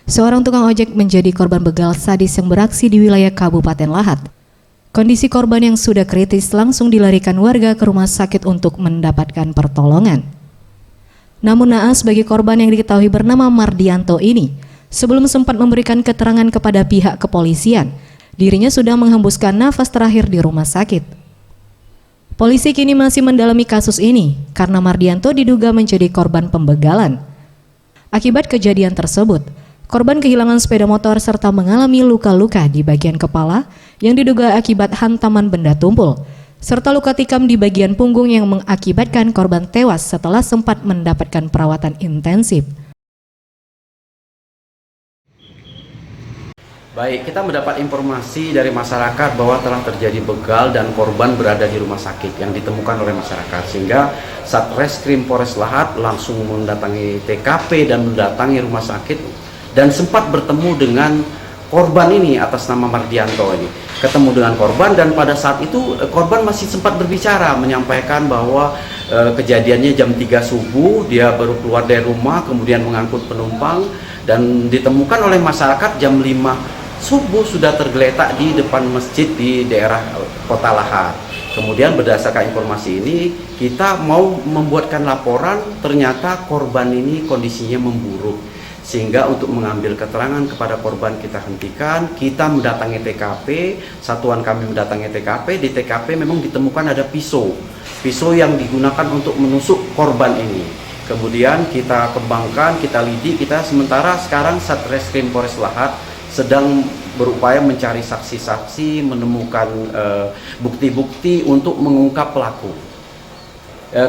Seorang tukang ojek menjadi korban begal sadis yang beraksi di wilayah Kabupaten Lahat. Kondisi korban yang sudah kritis langsung dilarikan warga ke rumah sakit untuk mendapatkan pertolongan. Namun naas bagi korban yang diketahui bernama Mardianto ini, sebelum sempat memberikan keterangan kepada pihak kepolisian, dirinya sudah menghembuskan nafas terakhir di rumah sakit. Polisi kini masih mendalami kasus ini karena Mardianto diduga menjadi korban pembegalan. Akibat kejadian tersebut, korban kehilangan sepeda motor serta mengalami luka-luka di bagian kepala yang diduga akibat hantaman benda tumpul, serta luka tikam di bagian punggung yang mengakibatkan korban tewas setelah sempat mendapatkan perawatan intensif. Baik, kita mendapat informasi dari masyarakat bahwa telah terjadi begal dan korban berada di rumah sakit yang ditemukan oleh masyarakat, sehingga Satreskrim Polres Lahat langsung mendatangi TKP dan mendatangi rumah sakit dan sempat bertemu dengan korban ini atas nama Mardianto ini. Ketemu dengan korban dan pada saat itu korban masih sempat berbicara, menyampaikan bahwa kejadiannya jam 3 subuh, dia baru keluar dari rumah kemudian mengangkut penumpang dan ditemukan oleh masyarakat jam 5 subuh sudah tergeletak di depan masjid di daerah Kota Lahat. Kemudian berdasarkan informasi ini kita mau membuatkan laporan, ternyata korban ini kondisinya memburuk. Sehingga untuk mengambil keterangan kepada korban kita hentikan, kita mendatangi TKP, satuan kami mendatangi TKP, di TKP memang ditemukan ada pisau yang digunakan untuk menusuk korban ini. Kemudian kita kembangkan, kita lidik, sementara sekarang Satreskrim Polres Lahat sedang berupaya mencari saksi-saksi, menemukan bukti-bukti untuk mengungkap pelaku.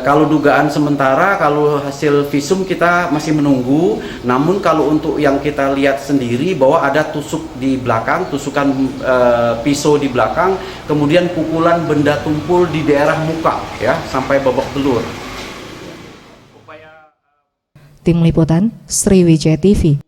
Kalau dugaan sementara, kalau hasil visum kita masih menunggu, namun kalau untuk yang kita lihat sendiri bahwa ada tusuk di belakang, tusukan pisau di belakang, kemudian pukulan benda tumpul di daerah muka ya sampai babak belur. Tim Liputan Sriwijaya TV.